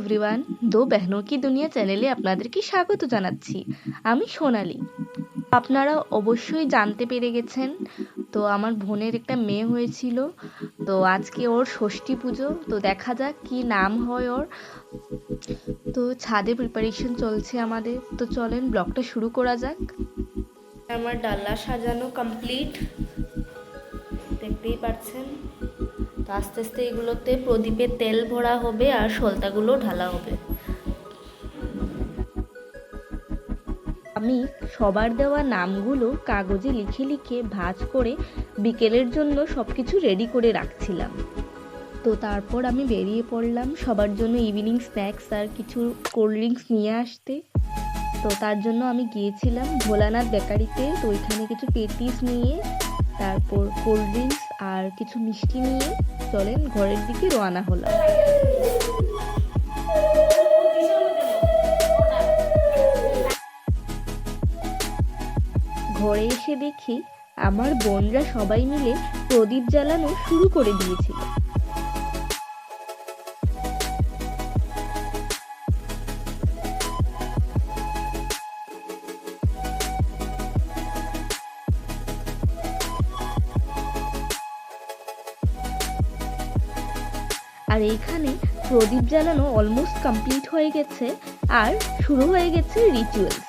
Everyone, দো বেহনোं की দুনিয়া চ্যানেলে আপনাদেরকে স্বাগত জানাচ্ছি। আমি সোনালি। আপনারা অবশ্যই জানতে পেরে গেছেন, তো আমার বোনের একটা মেয়ে হয়েছিল, তো আজকে ওর ষষ্ঠী পুজো। তো দেখা যাক কি নাম হয় ওর। তো ছাদে প্রিপারেশন চলছে আমাদের, তো চলেন ব্লগটা শুরু করা যাক। আমার ডালা সাজানো কমপ্লিট, দেখতেই পাচ্ছেন। তো আস্তে আস্তে এগুলোতে প্রদীপে তেল ভরা হবে আর সলতাগুলো ঢালা হবে। আমি সবার দেওয়া নামগুলো কাগজে লিখে লিখে ভাঁজ করে বিকেলের জন্য সব কিছু রেডি করে রাখছিলাম। তো তারপর আমি বেরিয়ে পড়লাম সবার জন্য ইভিনিং স্ন্যাক্স আর কিছু কোল্ড ড্রিঙ্কস নিয়ে আসতে। তো তার জন্য আমি গিয়েছিলাম ভোলানাথ বেকারিতে। তো ওইখানে কিছু পেটিস নিয়ে, তারপর কোল্ড ড্রিঙ্কস আর কিছু মিষ্টি নিয়ে চলেন ঘরের দিকে রওনা হলাম। ঘরে এসে দেখি আমার বোনরা সবাই মিলে প্রদীপ জ্বালানো শুরু করে দিয়েছিল। আর এইখানে প্রদীপ জ্বালানো অলমোস্ট কমপ্লিট হয়ে গেছে আর শুরু হয়ে গেছে রিচুয়ালস।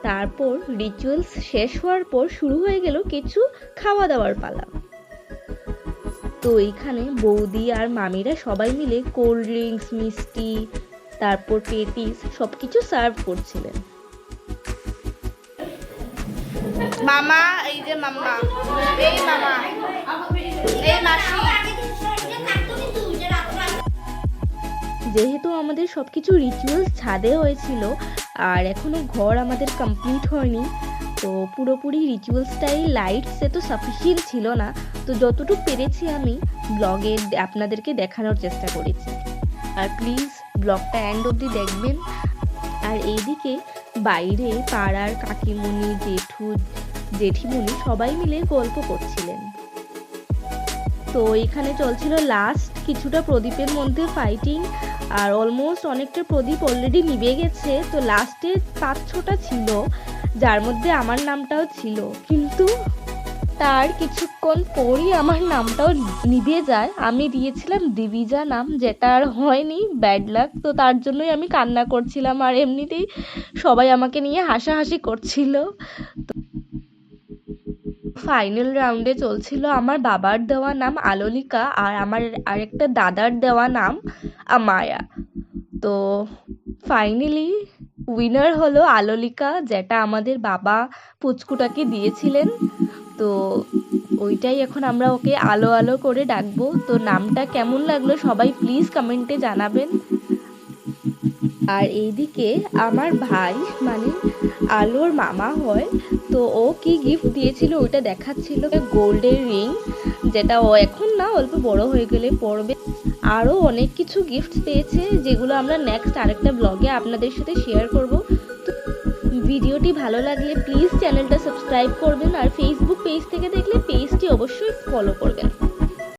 তারপর রিচুয়ালস শেষ হওয়ার পর শুরু হয়ে গেল কিছু খাওয়া দাওয়ার পালা। তো এইখানে বৌদি আর মামিরা সবাই মিলে কোল্ড ড্রিঙ্কস, মিষ্টি, তারপর পেটিস সবকিছু সার্ভ করছিলেন। মামা, এই যে মাম্মা, এই মামা, এই মাসি। যেহেতু আমাদের সবকিছু রিচুয়ালস ছাদে হয়েছিল আর এখনো ঘর আমাদের কমপ্লিট হয়নি, তো পুরোপুরি রিচুয়ালসটাই লাইটসে তো সাফিসিয়েন্ট ছিল না, তো যতটুকু পেরেছি আমি ব্লগে আপনাদেরকে দেখানোর চেষ্টা করেছি। আর প্লিজ ব্লগটা এন্ড অবধি দেখবেন। আর এইদিকে বাইরে পাড়ার কাকিমুনি, জেঠিমুনি সবাই মিলে গল্প করছিলেন। তো এখানে চলছিল লাস্ট কিছুটা প্রদীপের মধ্যে ফাইটিং, আর অলমোস্ট অনেকটা প্রদীপ অলরেডি নিভে গেছে। তো লাস্টে 5-6টা ছিল, যার মধ্যে আমার নামটাও ছিল, কিন্তু তার কিছুক্ষণ পরই আমার নামটাও নিভে যায়। আমি দিয়েছিলাম দিবিজা নাম, যেটা আর হয়নি, ব্যাড লাক। তো তার জন্যই আমি কান্না করছিলাম, আর এমনিতেই সবাই আমাকে নিয়ে হাসাহাসি করছিল। ফাইনাল রাউন্ডে চলছিল আমার বাবার দেওয়া নাম আলোলিকা আর আমার আরেকটা দাদার দেওয়া নাম আমায়া। তো ফাইনালি উইনার হলো আলোলিকা, যেটা আমাদের বাবা পুচকুটাকে দিয়েছিলেন। তো ওইটাই এখন আমরা ওকে আলো আলো করে ডাকবো। তো নামটা কেমন লাগলো সবাই প্লিজ কমেন্টে জানাবেন। আর এইদিকে আমার ভাই মানে আলোর মামা হয়, তো ও কি গিফট দিয়েছিল ওইটা দেখাচ্ছিল। গোল্ডের রিং, যেটা ও এখন না, অল্প বড় হয়ে গেলে পরবে। আরও অনেক কিছু গিফট পেয়েছে, যেগুলো আমরা নেক্সট আরেকটা ব্লগে আপনাদের সাথে শেয়ার করব। তো ভিডিওটি ভালো লাগলে প্লিজ চ্যানেলটা সাবস্ক্রাইব করবেন, আর ফেসবুক পেজ থেকে দেখলে পেজটি অবশ্যই ফলো করবেন।